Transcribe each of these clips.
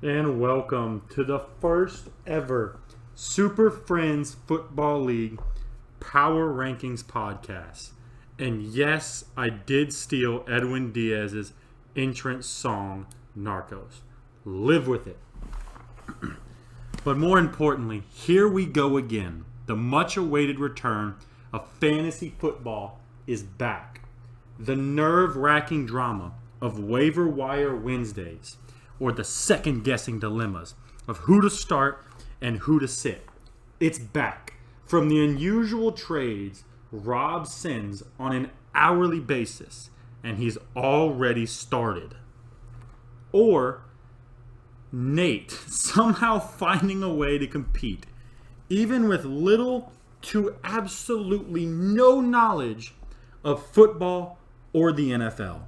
And welcome to the first ever Super Friends Football League Power Rankings podcast. And yes, I did steal Edwin Diaz's entrance song, Narcos. Live with it. But more importantly, here we go again. The much-awaited return of fantasy football is back. The nerve-wracking drama of waiver wire Wednesdays, or the second-guessing dilemmas of who to start and who to sit. It's back. From the unusual trades Rob sends on an hourly basis, and he's already started. Or Nate somehow finding a way to compete, even with little to absolutely no knowledge of football or the NFL.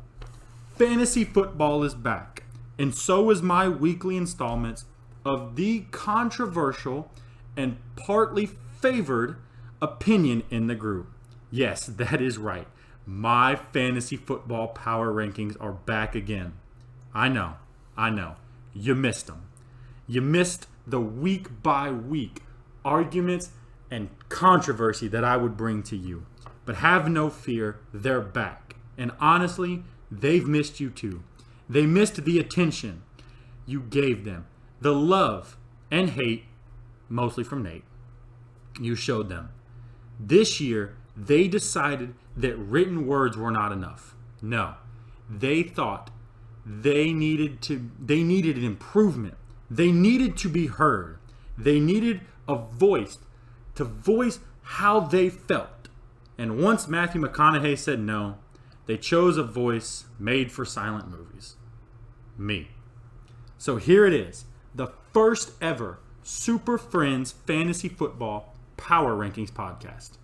Fantasy football is back. And so is my weekly installments of the controversial and partly favored opinion in the group. Yes, that is right. My fantasy football power rankings are back again. I know. You missed them. You missed the week by week arguments and controversy that I would bring to you. But have no fear, they're back. And honestly, they've missed you too. They missed the attention you gave them, the love and hate, mostly from Nate, you showed them. This year, they decided that written words were not enough. No, they thought they needed an improvement. They needed to be heard. They needed a voice to voice how they felt. And once Matthew McConaughey said no, they chose a voice made for silent movies. Me. So here it is. The first ever Super Friends Fantasy Football Power Rankings podcast.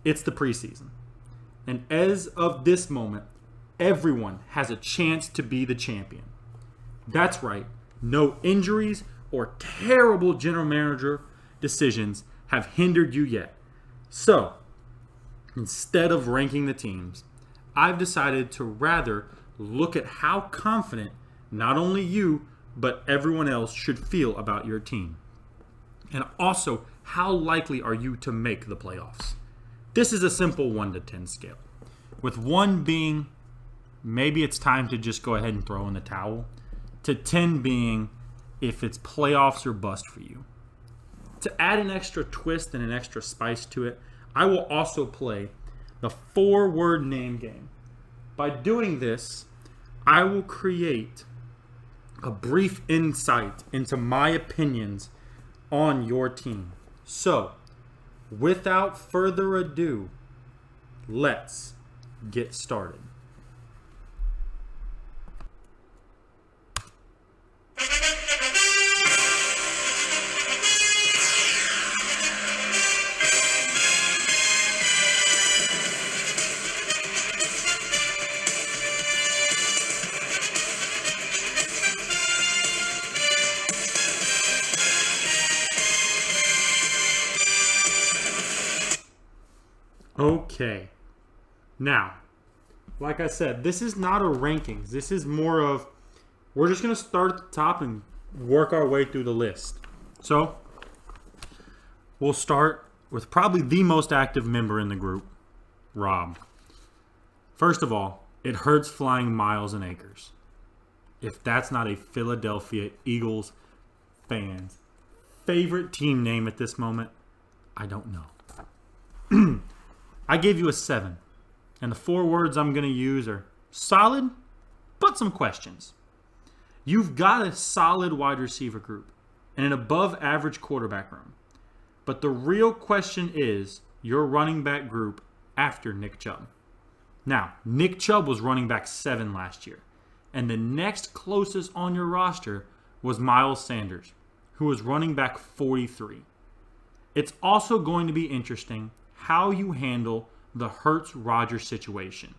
It's the preseason. And as of this moment, everyone has a chance to be the champion. That's right. No injuries or terrible general manager decisions have hindered you yet. So, instead of ranking the teams, I've decided to rather look at how confident not only you, but everyone else should feel about your team. And also, how likely are you to make the playoffs? This is a simple 1 to 10 scale. With 1 being, maybe it's time to just go ahead and throw in the towel, to 10 being, if it's playoffs or bust for you. To add an extra twist and an extra spice to it, I will also play the 4-word name game. By doing this, I will create a brief insight into my opinions on your team. So, without further ado, let's get started. Okay. Now, like I said, this is not a rankings. This is more of, we're just going to start at the top and work our way through the list. So, we'll start with probably the most active member in the group, Rob. First of all, it hurts flying miles and acres. If that's not a Philadelphia Eagles fan's favorite team name at this moment, I don't know. I gave you a 7, and the 4 words I'm going to use are solid, but some questions. You've got a solid wide receiver group and an above-average quarterback room, but the real question is your running back group after Nick Chubb. Now, Nick Chubb was running back 7 last year, and the next closest on your roster was Miles Sanders, who was running back 43. It's also going to be interesting how you handle the Hurts-Rodgers situation.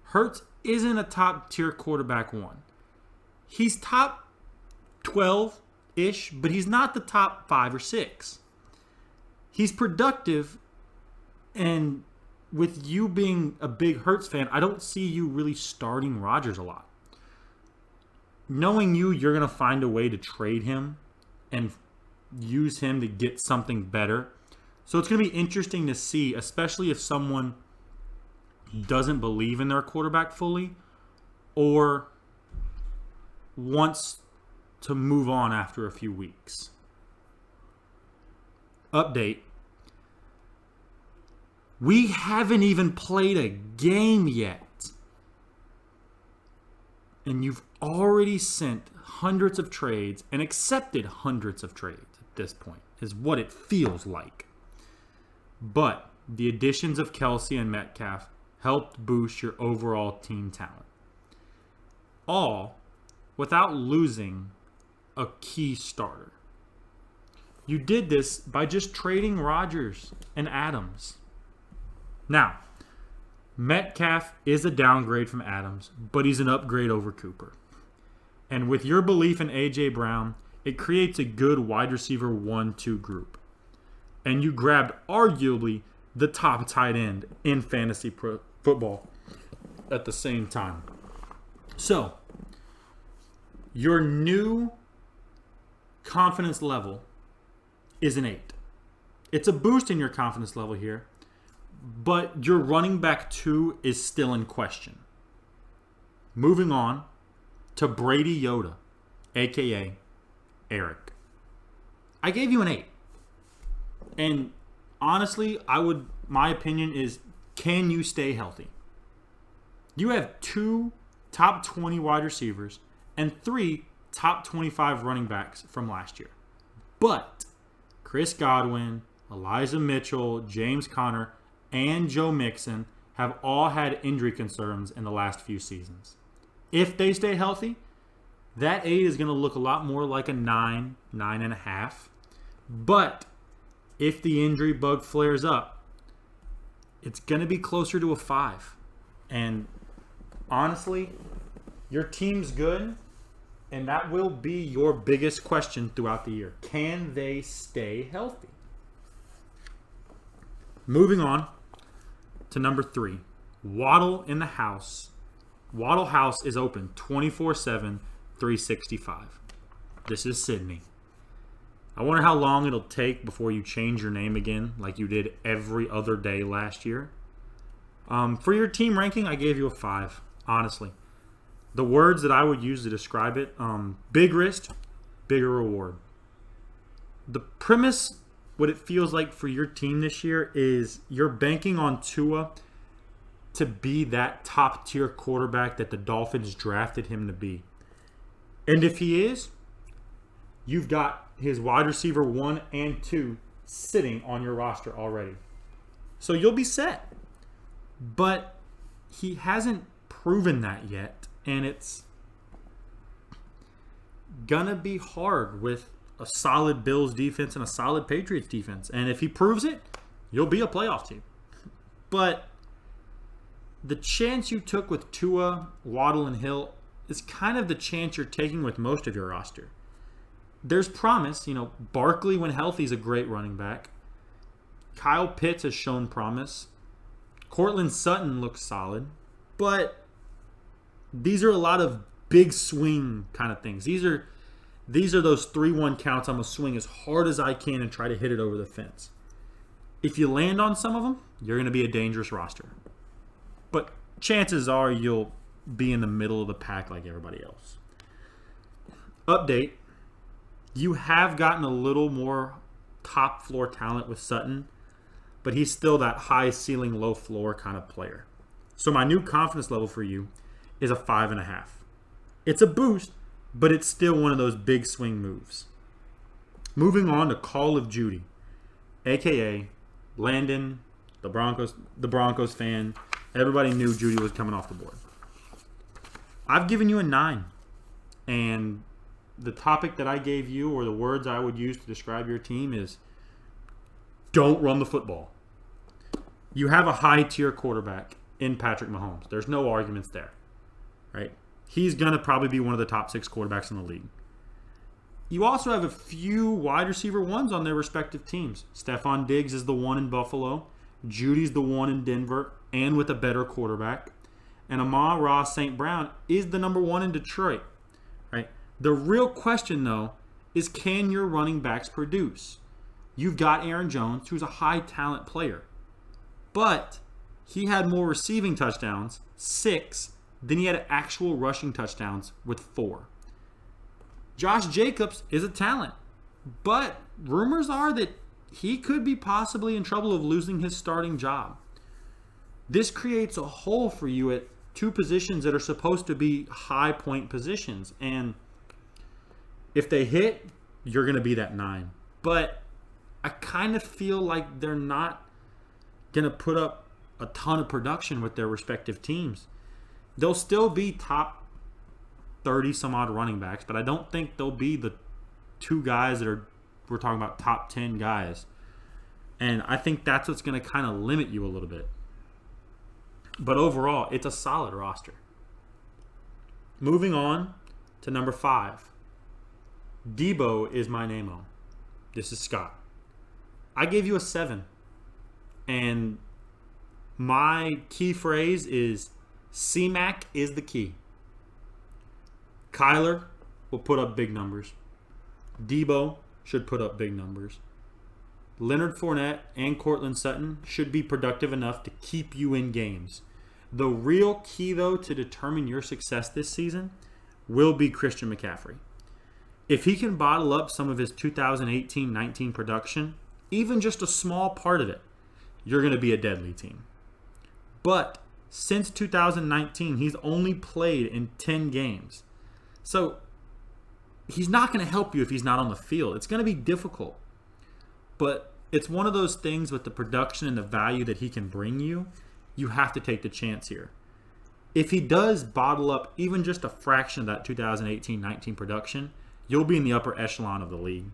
Hurts isn't a top-tier quarterback 1. He's top 12-ish, but he's not the top 5 or 6. He's productive, and with you being a big Hurts fan, I don't see you really starting Rodgers a lot. knowing you're going to find a way to trade him and use him to get something better. So it's going to be interesting to see, especially if someone doesn't believe in their quarterback fully or wants to move on after a few weeks. Update. We haven't even played a game yet. And you've already sent hundreds of trades and accepted hundreds of trades at this point, is what it feels like. But the additions of Kelsey and Metcalf helped boost your overall team talent. All without losing a key starter. You did this by just trading Rodgers and Adams. Now, Metcalf is a downgrade from Adams, but he's an upgrade over Cooper. And with your belief in A.J. Brown, it creates a good wide receiver 1-2 group. And you grabbed arguably the top tight end in fantasy football at the same time. So, your new confidence level is an 8. It's a boost in your confidence level here, but your running back 2 is still in question. Moving on to Brady Yoda, a.k.a. Eric. I gave you an 8. And honestly, my opinion is, can you stay healthy? You have 2 top 20 wide receivers and 3 top 25 running backs from last year. But Chris Godwin, Elijah Mitchell, James Conner, and Joe Mixon have all had injury concerns in the last few seasons. If they stay healthy, that 8 is going to look a lot more like a 9, 9.5. But if the injury bug flares up, it's going to be closer to a 5. And honestly, your team's good, and that will be your biggest question throughout the year. Can they stay healthy? Moving on to number 3, Waddle in the house. Waddle House is open 24/7, 365. This is Sydney. I wonder how long it'll take before you change your name again like you did every other day last year. For your team ranking, I gave you a 5, honestly. The words that I would use to describe it, big risk, bigger reward. The premise, what it feels like for your team this year is you're banking on Tua to be that top tier quarterback that the Dolphins drafted him to be. And if he is, you've got his wide receiver 1 and 2 sitting on your roster already. So you'll be set. But he hasn't proven that yet. And it's gonna be hard with a solid Bills defense and a solid Patriots defense. And if he proves it, you'll be a playoff team. But the chance you took with Tua, Waddle, and Hill is kind of the chance you're taking with most of your roster. There's promise. Barkley, when healthy, is a great running back. Kyle Pitts has shown promise. Cortland Sutton looks solid. But these are a lot of big swing kind of things. These are those 3-1 counts. I'm going to swing as hard as I can and try to hit it over the fence. If you land on some of them, you're going to be a dangerous roster. But chances are you'll be in the middle of the pack like everybody else. Update. You have gotten a little more top floor talent with Sutton, but he's still that high ceiling, low floor kind of player. So my new confidence level for you is a 5.5. It's a boost, but it's still one of those big swing moves. Moving on to Call of Duty, a.k.a. Landon, the Broncos fan. Everybody knew Judy was coming off the board. I've given you a 9. And the topic that I gave you, or the words I would use to describe your team, is don't run the football. You have a high-tier quarterback in Patrick Mahomes. There's no arguments there, right? He's going to probably be one of the top 6 quarterbacks in the league. You also have a few wide receiver 1s on their respective teams. Stephon Diggs is the 1 in Buffalo. Judy's the 1 in Denver, and with a better quarterback. And Amon-Ra St. Brown is the number 1 in Detroit. right? The real question, though, is can your running backs produce? You've got Aaron Jones, who's a high-talent player. But he had more receiving touchdowns, 6, than he had actual rushing touchdowns with 4. Josh Jacobs is a talent, but rumors are that he could be possibly in trouble of losing his starting job. This creates a hole for you at 2 positions that are supposed to be high-point positions. And if they hit, you're going to be that 9. But I kind of feel like they're not going to put up a ton of production with their respective teams. They'll still be top 30 some odd running backs, but I don't think they'll be the 2 guys that we're talking about top 10 guys. And I think that's what's going to kind of limit you a little bit. But overall, it's a solid roster. Moving on to number 5. Debo is my name-o. This is Scott. I gave you a 7. And my key phrase is C-Mac is the key. Kyler will put up big numbers. Debo should put up big numbers. Leonard Fournette and Courtland Sutton should be productive enough to keep you in games. The real key, though, to determine your success this season will be Christian McCaffrey. If he can bottle up some of his 2018-19 production, even just a small part of it, you're going to be a deadly team. But since 2019, he's only played in 10 games. So he's not going to help you if he's not on the field. It's going to be difficult. But it's one of those things with the production and the value that he can bring you, you have to take the chance here. If he does bottle up even just a fraction of that 2018-19 production, you'll be in the upper echelon of the league.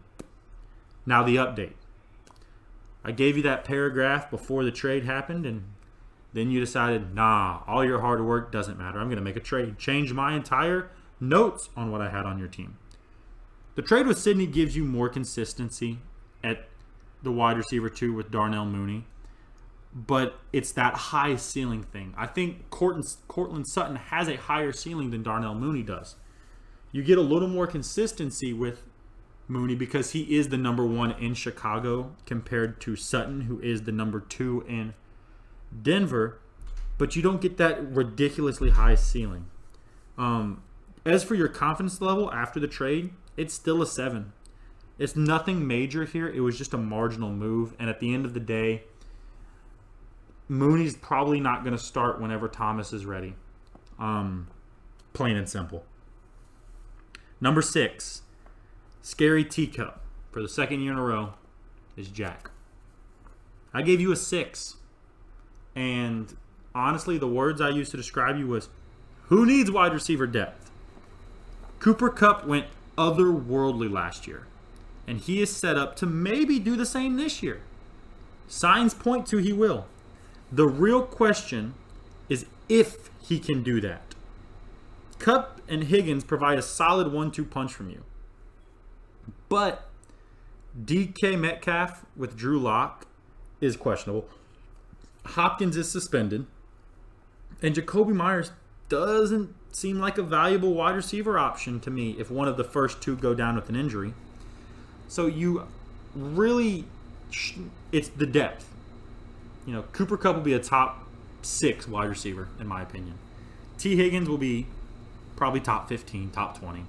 Now the update. I gave you that paragraph before the trade happened, and then you decided, nah, all your hard work doesn't matter. I'm going to make a trade. Change my entire notes on what I had on your team. The trade with Sydney gives you more consistency at the wide receiver 2 with Darnell Mooney. But it's that high ceiling thing. I think Courtland Sutton has a higher ceiling than Darnell Mooney does. You get a little more consistency with Mooney because he is the number 1 in Chicago compared to Sutton, who is the number 2 in Denver. But you don't get that ridiculously high ceiling. As for your confidence level after the trade, it's still a 7. It's nothing major here. It was just a marginal move. And at the end of the day, Mooney's probably not going to start whenever Thomas is ready. Plain and simple. Number 6, Scary Teacup for the second year in a row is Jack. I gave you a 6. And honestly, the words I used to describe you was, who needs wide receiver depth? Cooper Kupp went otherworldly last year. And he is set up to maybe do the same this year. Signs point to he will. The real question is if he can do that. Kupp and Higgins provide a solid 1-2 punch from you. But DK Metcalf with Drew Lock is questionable. Hopkins is suspended. And Jacoby Myers doesn't seem like a valuable wide receiver option to me if one of the first 2 go down with an injury. So you really, it's the depth. You know, Cooper Kupp will be a top 6 wide receiver, in my opinion. T. Higgins will be probably top 15, top 20.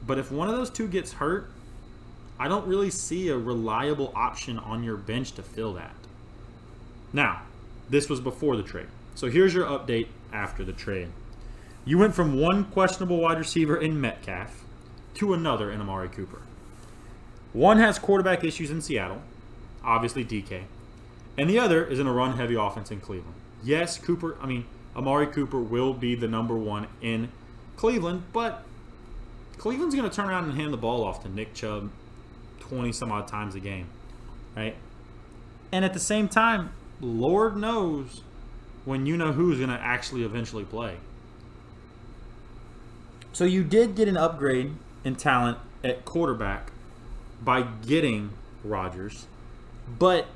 But if one of those 2 gets hurt, I don't really see a reliable option on your bench to fill that. Now, this was before the trade. So here's your update after the trade. You went from one questionable wide receiver in Metcalf to another in Amari Cooper. One has quarterback issues in Seattle, obviously DK, and the other is in a run-heavy offense in Cleveland. Yes, Amari Cooper will be the number 1 in Cleveland, but Cleveland's going to turn around and hand the ball off to Nick Chubb 20-some-odd times a game, right? And at the same time, Lord knows when you know who's going to actually eventually play. So you did get an upgrade in talent at quarterback by getting Rodgers, but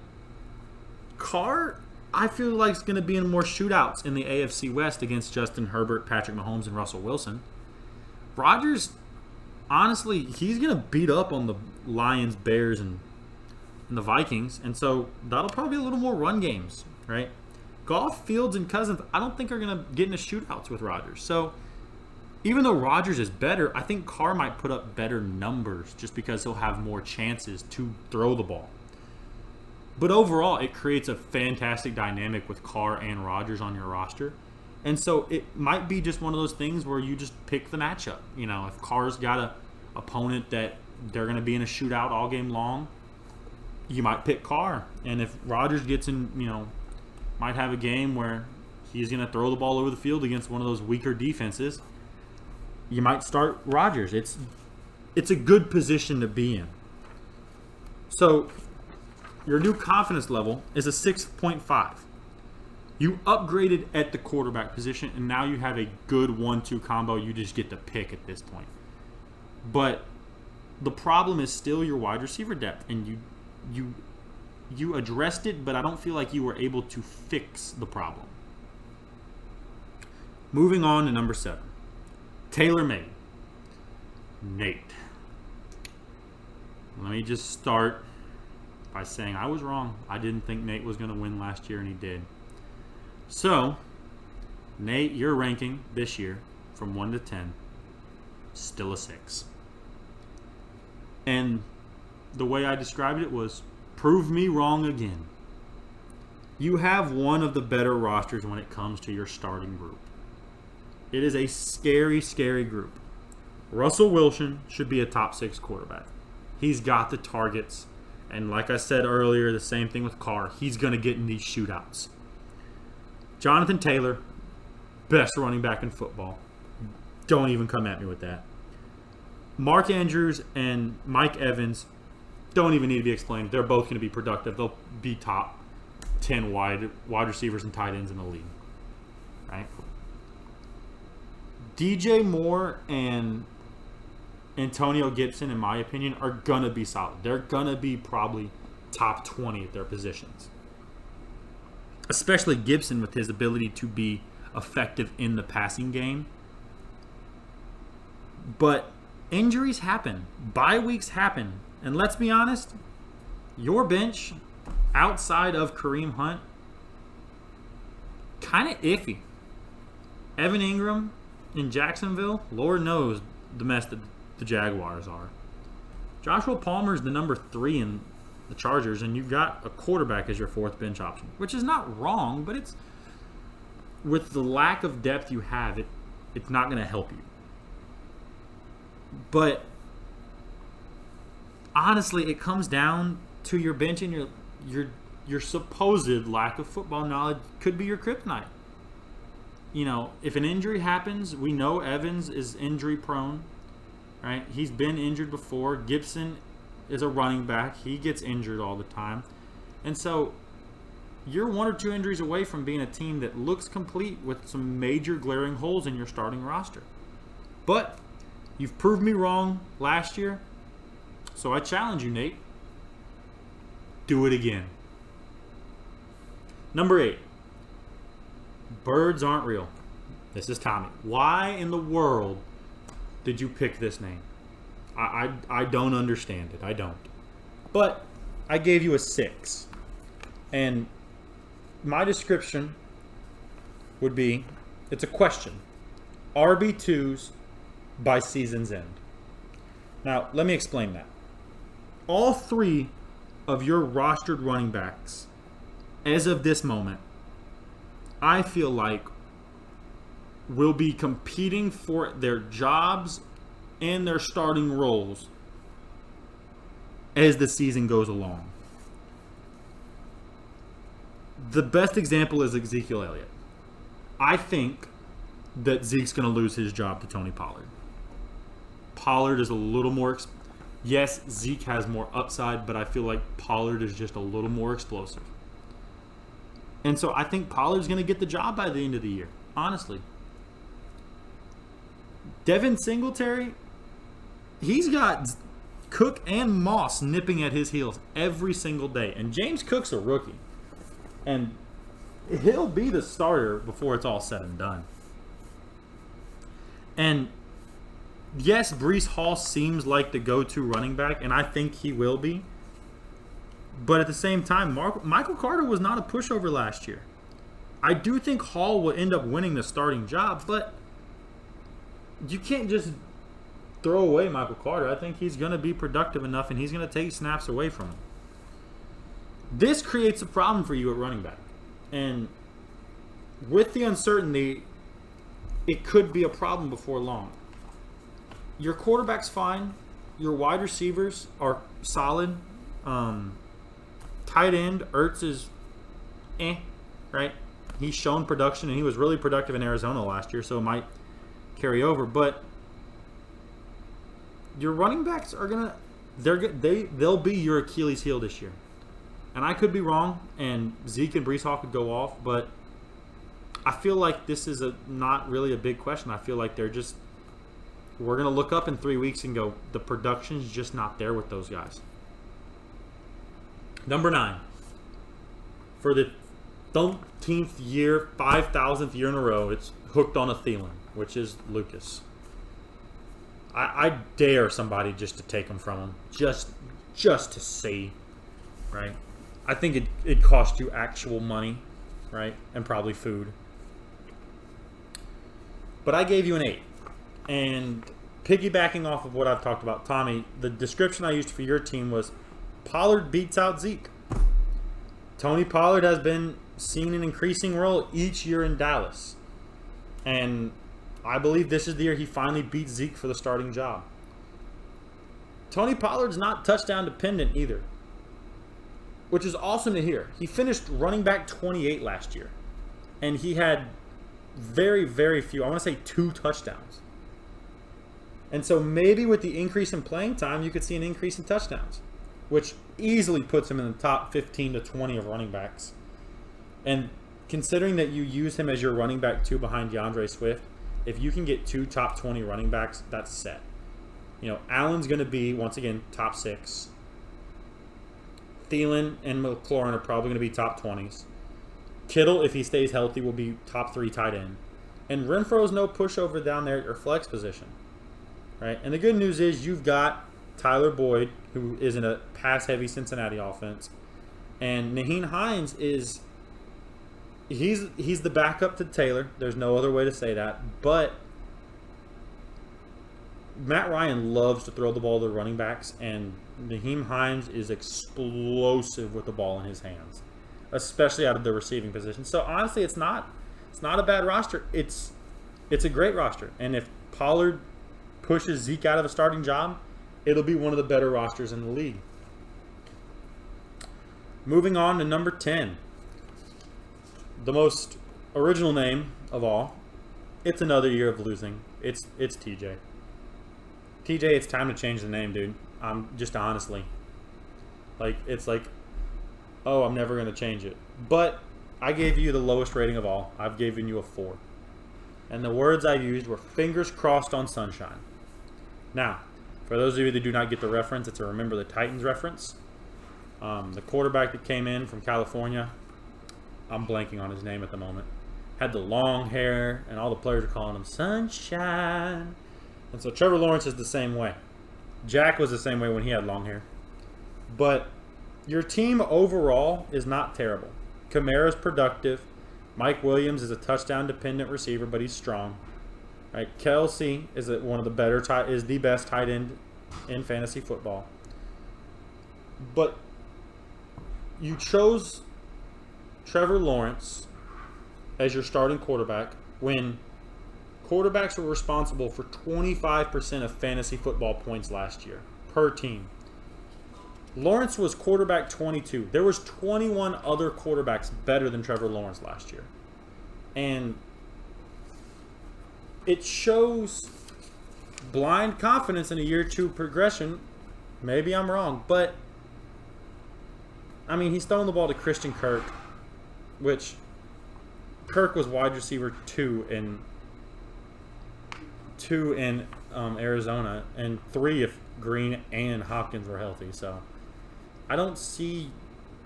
Carr, I feel like, is going to be in more shootouts in the AFC West against Justin Herbert, Patrick Mahomes, and Russell Wilson. Rodgers, honestly, he's going to beat up on the Lions, Bears, and the Vikings. And so that'll probably be a little more run games, right? Goff, Fields, and Cousins, I don't think are going to get into shootouts with Rodgers. So even though Rodgers is better, I think Carr might put up better numbers just because he'll have more chances to throw the ball. But overall, it creates a fantastic dynamic with Carr and Rodgers on your roster. And so it might be just one of those things where you just pick the matchup. You know, if Carr's got a opponent that they're going to be in a shootout all game long, you might pick Carr. And if Rodgers gets in, might have a game where he's going to throw the ball over the field against one of those weaker defenses, you might start Rodgers. It's a good position to be in. So your new confidence level is a 6.5. You upgraded at the quarterback position, and now you have a good 1-2 combo. You just get to pick at this point. But the problem is still your wide receiver depth, and you addressed it, but I don't feel like you were able to fix the problem. Moving on to number 7. Tailor-made. Nate. Let me just start by saying I was wrong. I didn't think Nate was going to win last year, and he did. So, Nate, your ranking this year from 1 to 10, still a 6. And the way I described it was, prove me wrong again. You have one of the better rosters when it comes to your starting group. It is a scary, scary group. Russell Wilson should be a top 6 quarterback. He's got the targets. And like I said earlier, the same thing with Carr. He's going to get in these shootouts. Jonathan Taylor, best running back in football. Don't even come at me with that. Mark Andrews and Mike Evans don't even need to be explained. They're both going to be productive. They'll be top 10 wide receivers and tight ends in the league. Right? DJ Moore and Antonio Gibson, in my opinion, are going to be solid. They're going to be probably top 20 at their positions. Especially Gibson with his ability to be effective in the passing game. But injuries happen. Bye weeks happen. And let's be honest, your bench outside of Kareem Hunt, kind of iffy. Evan Ingram in Jacksonville, Lord knows the mess that the Jaguars are. Joshua Palmer's the number 3 in the Chargers, and you've got a quarterback as your 4th bench option, which is not wrong, but it's with the lack of depth you have, it's not going to help you. But honestly, it comes down to your bench and your supposed lack of football knowledge could be your kryptonite. If an injury happens, we know Evans is injury prone, right? He's been injured before. Gibson is a running back. He gets injured all the time. And so you're 1 or 2 injuries away from being a team that looks complete with some major glaring holes in your starting roster. But you've proved me wrong last year, so I challenge you, Nate. Do it again. Number 8. Birds aren't real. This is Tommy. Why in the world did you pick this name? I don't understand it. I don't. But I gave you a 6. And my description would be, it's a question. RB2s by season's end. Now, let me explain that. All 3 of your rostered running backs, as of this moment, I feel like will be competing for their jobs and their starting roles as the season goes along. The best example is Ezekiel Elliott. I think that Zeke's going to lose his job to Tony Pollard. Pollard is a little more... Yes, Zeke has more upside, but I feel like Pollard is just a little more explosive. And so I think Pollard's going to get the job by the end of the year, honestly. Devin Singletary, he's got Cook and Moss nipping at his heels every single day. And James Cook's a rookie. And he'll be the starter before it's all said and done. And yes, Breece Hall seems like the go-to running back, and I think he will be. But at the same time, Michael Carter was not a pushover last year. I do think Hall will end up winning the starting job, but you can't just throw away Michael Carter. I think he's going to be productive enough, and he's going to take snaps away from him. This creates a problem for you at running back. And with the uncertainty, it could be a problem before long. Your quarterback's fine. Your wide receivers are solid. Tight end, Ertz is right? He's shown production, and he was really productive in Arizona last year, so it might carry over. But your running backs are they'll be your Achilles heel this year. And I could be wrong, and Zeke and Breece Hall could go off, but I feel like this is not really a big question. I feel like we're going to look up in 3 weeks and go, the production's just not there with those guys. Number 9. For the 13th year, 5,000th year in a row, it's hooked on a Thielen, which is Lucas. I dare somebody just to take him from him. Just to see, right? I think it cost you actual money, right? And probably food. But I gave you an 8. And piggybacking off of what I've talked about, Tommy, the description I used for your team was Pollard beats out Zeke. Tony Pollard has been seen an increasing role each year in Dallas. And I believe this is the year he finally beats Zeke for the starting job. Tony Pollard's not touchdown dependent either, which is awesome to hear. He finished running back 28 last year, and he had very, very few, I want to say 2 touchdowns. And so maybe with the increase in playing time, you could see an increase in touchdowns, which easily puts him in the top 15 to 20 of running backs. And considering that you use him as your running back 2 behind DeAndre Swift, if you can get 2 top 20 running backs, that's set. You know, Allen's going to be, once again, top 6. Thielen and McLaurin are probably going to be top 20s. Kittle, if he stays healthy, will be top 3 tight end. And Renfro's no pushover down there at your flex position. Right? And the good news is you've got Tyler Boyd, who is in a pass-heavy Cincinnati offense. And Nyheim Hines is... He's the backup to Taylor. There's no other way to say that. But Matt Ryan loves to throw the ball to the running backs, and Nyheim Hines is explosive with the ball in his hands, especially out of the receiving position. So honestly, it's not a bad roster. It's a great roster. And if Pollard pushes Zeke out of a starting job, it'll be one of the better rosters in the league. Moving on to number 10. The most original name of all. It's another year of losing. It's TJ. TJ, it's time to change the name, dude. I'm just honestly. It's like, oh, I'm never going to change it. But I gave you the lowest rating of all. I've given you a 4. And the words I used were fingers crossed on sunshine. Now, for those of you that do not get the reference, it's a Remember the Titans reference. The quarterback that came in from California, I'm blanking on his name at the moment, had the long hair, and all the players are calling him Sunshine. And so Trevor Lawrence is the same way. Jack was the same way when he had long hair. But your team overall is not terrible. Kamara's productive. Mike Williams is a touchdown-dependent receiver, but he's strong. Right? Kelsey is one of the better is the best tight end in fantasy football. But you chose Trevor Lawrence as your starting quarterback when quarterbacks were responsible for 25% of fantasy football points last year per team. Lawrence was quarterback 22. There was 21 other quarterbacks better than Trevor Lawrence last year. And it shows blind confidence in a year 2 progression. Maybe I'm wrong, but I mean, he's throwing the ball to Christian Kirk, which Kirk was wide receiver 2 in Arizona, and 3 if Green and Hopkins were healthy. So I don't see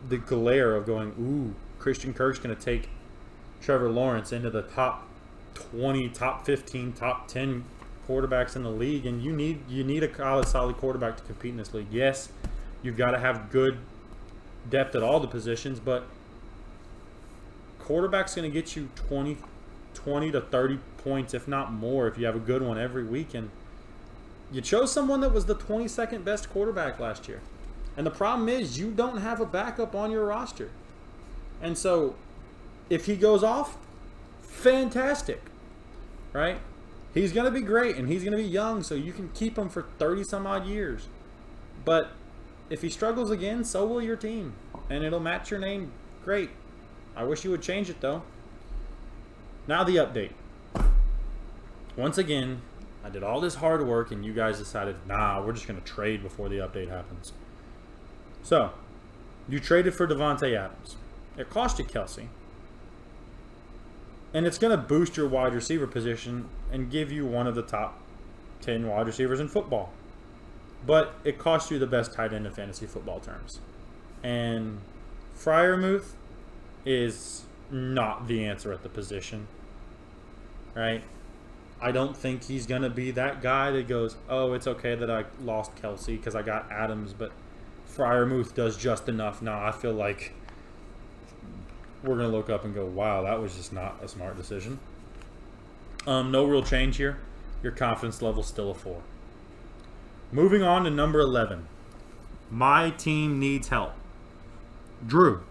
the glare of going, ooh, Christian Kirk's going to take Trevor Lawrence into the top 20, top 15, top 10 quarterbacks in the league, and you need a solid quarterback to compete in this league. Yes, you've got to have good depth at all the positions, but quarterback's going to get you 20 to 30 points, if not more, if you have a good one every week. And you chose someone that was the 22nd best quarterback last year. And the problem is you don't have a backup on your roster. And so if he goes off, fantastic, right? He's going to be great, and he's going to be young, so you can keep him for 30-some-odd years. But if he struggles again, so will your team, and it'll match your name great. I wish you would change it, though. Now the update. Once again, I did all this hard work, and you guys decided, nah, we're just going to trade before the update happens. So, you traded for Devontae Adams. It cost you Kelsey. And it's going to boost your wide receiver position and give you one of the top 10 wide receivers in football. But it cost you the best tight end in fantasy football terms. And Freiermuth is not the answer at the position, right? I don't think he's going to be that guy that goes, oh, it's okay that I lost Kelsey because I got Adams, but Freiermuth does just enough. No, I feel like we're going to look up and go, wow, that was just not a smart decision. No real change here. Your confidence level still a 4. Moving on to number 11. My team needs help. Drew.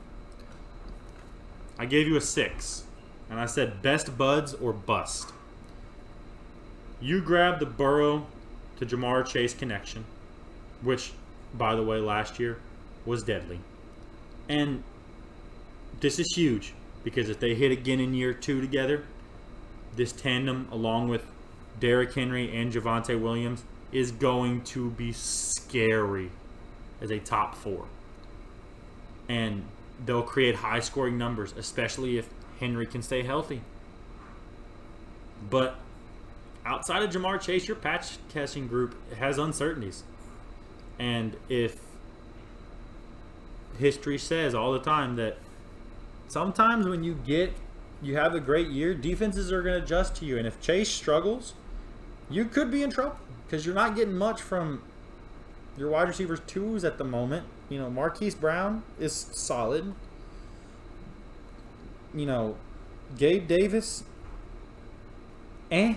I gave you a 6. And I said best buds or bust. You grabbed the Burrow to Jamar Chase connection, which, by the way, last year was deadly. And this is huge because if they hit again in year 2 together, this tandem, along with Derrick Henry and Javonte Williams, is going to be scary as a top 4. And they'll create high-scoring numbers, especially if Henry can stay healthy. But outside of Jamar Chase, your patch catching group has uncertainties. And if history says all the time that sometimes when you have a great year, defenses are going to adjust to you. And if Chase struggles, you could be in trouble because you're not getting much from your wide receivers 2s at the moment. You know, Marquise Brown is solid. You know, Gabe Davis, And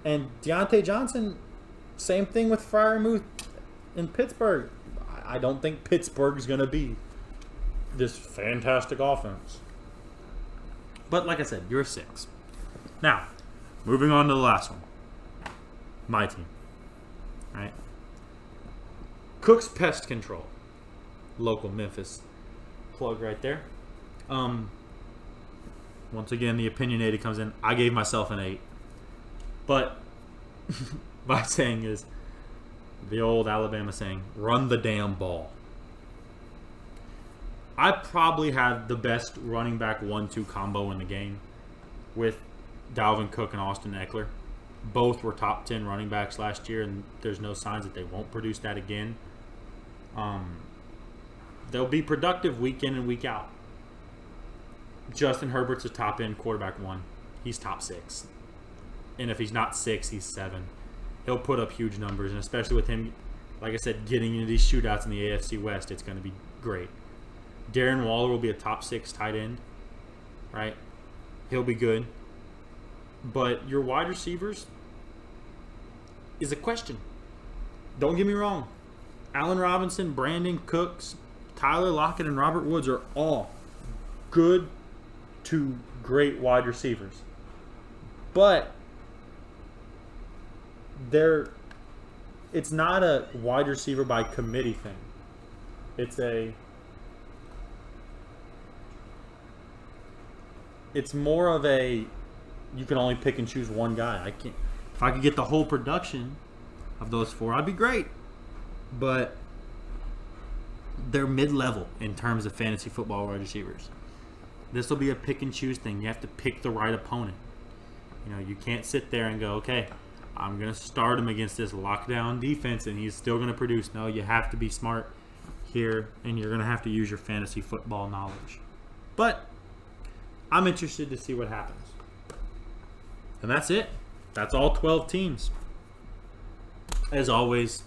Deontay Johnson, same thing with Freiermuth in Pittsburgh. I don't think Pittsburgh's going to be this fantastic offense. But like I said, you're a 6. Now, moving on to the last one. My team. Right? Cook's Pest Control. Local Memphis plug right there. Once again, the opinionated comes in. I gave myself an 8. But my saying is the old Alabama saying, run the damn ball. I probably had the best running back 1-2 combo in the game with Dalvin Cook and Austin Eckler. Both were top 10 running backs last year, and there's no signs that they won't produce that again. They'll be productive week in and week out. Justin Herbert's a top end quarterback 1. He's top 6. And if he's not 6, he's 7. He'll put up huge numbers, and especially with him, like I said, getting into these shootouts in the AFC West, it's going to be great. Darren Waller will be a top 6 tight end, right? He'll be good. But your wide receivers is a question. Don't get me wrong. Allen Robinson, Brandon Cooks, Tyler Lockett, and Robert Woods are all good to great wide receivers. But it's not a wide receiver by committee thing. It's more of a you can only pick and choose one guy. If I could get the whole production of those 4, I'd be great. But they're mid-level in terms of fantasy football wide receivers. This will be a pick and choose thing. You have to pick the right opponent. You know, you can't sit there and go, okay, I'm going to start him against this lockdown defense and he's still going to produce. No, you have to be smart here and you're going to have to use your fantasy football knowledge. But I'm interested to see what happens. And that's it. That's all 12 teams. As always,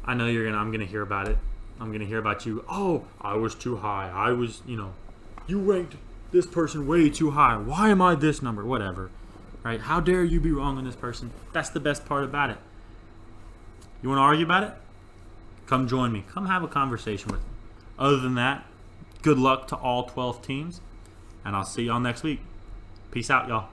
I know I'm gonna hear about it. I'm gonna hear about you. Oh, I was too high. I was, you ranked this person way too high. Why am I this number? Whatever. Right? How dare you be wrong on this person? That's the best part about it. You want to argue about it? Come join me. Come have a conversation with me. Other than that, good luck to all 12 teams, and I'll see y'all next week. Peace out, y'all.